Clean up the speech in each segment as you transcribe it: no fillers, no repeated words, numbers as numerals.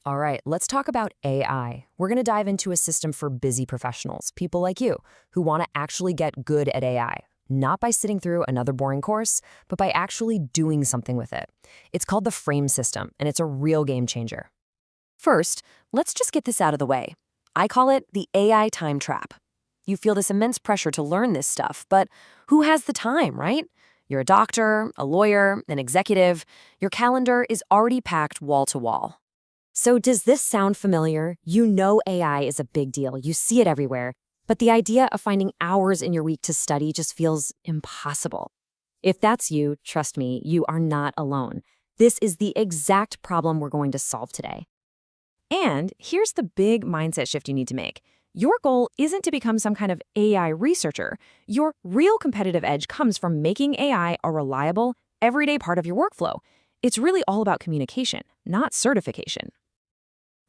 All right, let's talk about AI. We're going to dive into a system for busy professionals, people like you, who want to actually get good at AI, not by sitting through another boring course, but by actually doing something with it. It's called the Frame system, and it's a real game changer. First, let's just get this out of the way. I call it the AI time trap. You feel this immense pressure to learn this stuff, but who has the time, right? You're a doctor, a lawyer, an executive. Your calendar is already packed wall to wall. So does this sound familiar? You know AI is a big deal. You see it everywhere. But the idea of finding hours in your week to study just feels impossible. If that's you, trust me, you are not alone. This is the exact problem we're going to solve today. And here's the big mindset shift you need to make. Your goal isn't to become some kind of AI researcher. Your real competitive edge comes from making AI a reliable, everyday part of your workflow. It's really all about communication, not certification.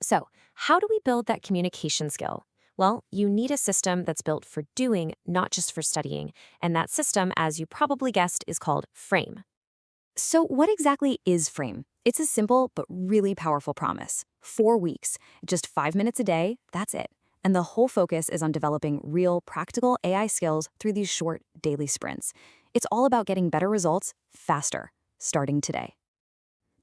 So, how do we build that communication skill? Well, you need a system that's built for doing, not just for studying. And that system, as you probably guessed, is called Frame. So what exactly is Frame? It's a simple but really powerful promise. 4 weeks, just 5 minutes a day, that's it. And the whole focus is on developing real, practical AI skills through these short, daily sprints. It's all about getting better results faster, starting today.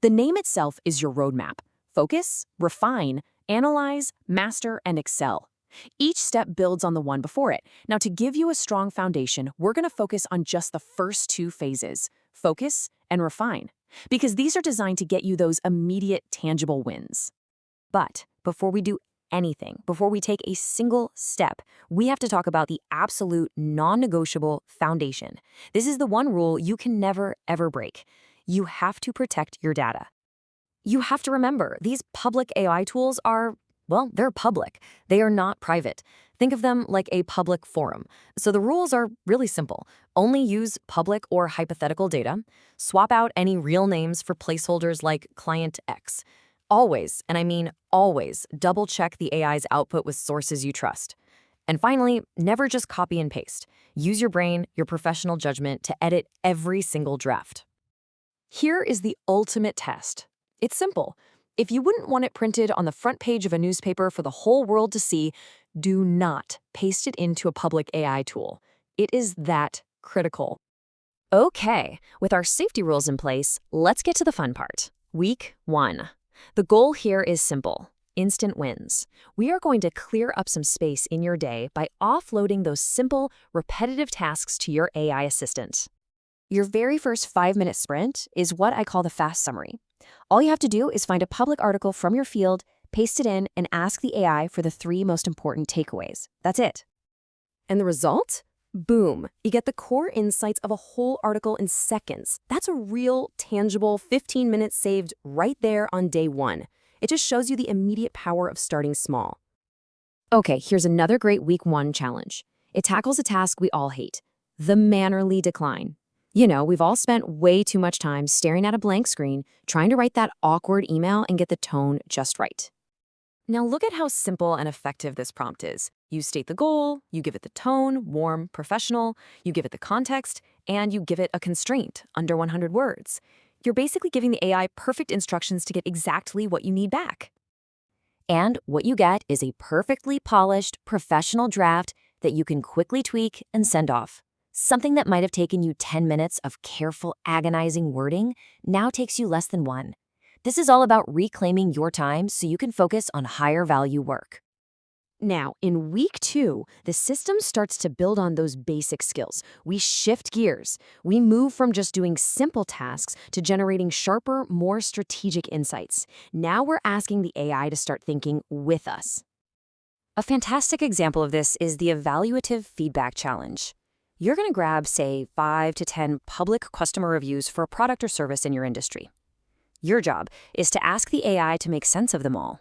The name itself is your roadmap. Focus, refine, analyze, master, and excel. Each step builds on the one before it. Now, to give you a strong foundation, we're going to focus on just the first 2 phases, focus and refine, because these are designed to get you those immediate, tangible wins. But before we do anything, before we take a single step, we have to talk about the absolute non-negotiable foundation. This is the one rule you can never, ever break. You have to protect your data. You have to remember, these public AI tools are, well, they're public. They are not private. Think of them like a public forum. So the rules are really simple. Only use public or hypothetical data. Swap out any real names for placeholders like client X. Always, and I mean always, double-check the AI's output with sources you trust. And finally, never just copy and paste. Use your brain, your professional judgment to edit every single draft. Here is the ultimate test. It's simple. If you wouldn't want it printed on the front page of a newspaper for the whole world to see, do not paste it into a public AI tool. It is that critical. Okay, with our safety rules in place, let's get to the fun part. Week 1. The goal here is simple: instant wins. We are going to clear up some space in your day by offloading those simple, repetitive tasks to your AI assistant. Your very first 5-minute sprint is what I call the fast summary. All you have to do is find a public article from your field, paste it in, and ask the AI for the 3 most important takeaways. That's it. And the result? Boom. You get the core insights of a whole article in seconds. That's a real, tangible 15 minutes saved right there on day 1. It just shows you the immediate power of starting small. Okay, here's another great week 1 challenge. It tackles a task we all hate: the mannerly decline. You know, we've all spent way too much time staring at a blank screen, trying to write that awkward email and get the tone just right. Now look at how simple and effective this prompt is. You state the goal, you give it the tone, warm, professional, you give it the context, and you give it a constraint, under 100 words. You're basically giving the AI perfect instructions to get exactly what you need back. And what you get is a perfectly polished, professional draft that you can quickly tweak and send off. Something that might have taken you 10 minutes of careful, agonizing wording now takes you less than 1. This is all about reclaiming your time so you can focus on higher value work. Now, in week 2, the system starts to build on those basic skills. We shift gears. We move from just doing simple tasks to generating sharper, more strategic insights. Now we're asking the AI to start thinking with us. A fantastic example of this is the Evaluative Feedback Challenge. You're going to grab, say, 5 to 10 public customer reviews for a product or service in your industry. Your job is to ask the AI to make sense of them all.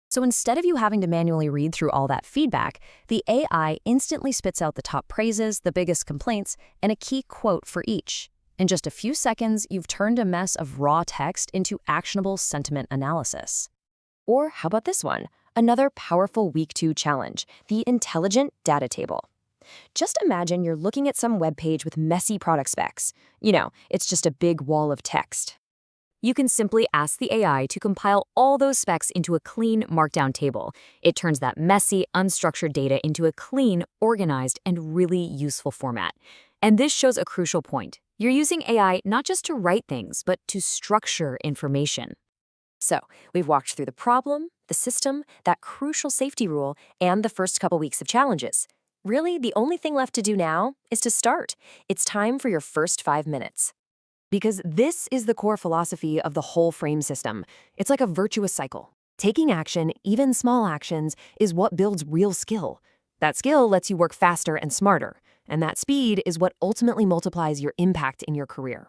So instead of you having to manually read through all that feedback, the AI instantly spits out the top praises, the biggest complaints, and a key quote for each. In just a few seconds, you've turned a mess of raw text into actionable sentiment analysis. Or how about this one? Another powerful week 2 challenge, the Intelligent Data Table. Just imagine you're looking at some web page with messy product specs. You know, it's just a big wall of text. You can simply ask the AI to compile all those specs into a clean markdown table. It turns that messy, unstructured data into a clean, organized, and really useful format. And this shows a crucial point. You're using AI not just to write things, but to structure information. So, we've walked through the problem, the system, that crucial safety rule, and the first couple weeks of challenges. Really, the only thing left to do now is to start. It's time for your first 5 minutes. Because this is the core philosophy of the whole frame system. It's like a virtuous cycle. Taking action, even small actions, is what builds real skill. That skill lets you work faster and smarter, and that speed is what ultimately multiplies your impact in your career.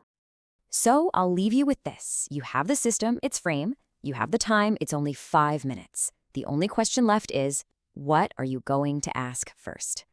So I'll leave you with this. You have the system, it's frame. You have the time, it's only 5 minutes. The only question left is, what are you going to ask first?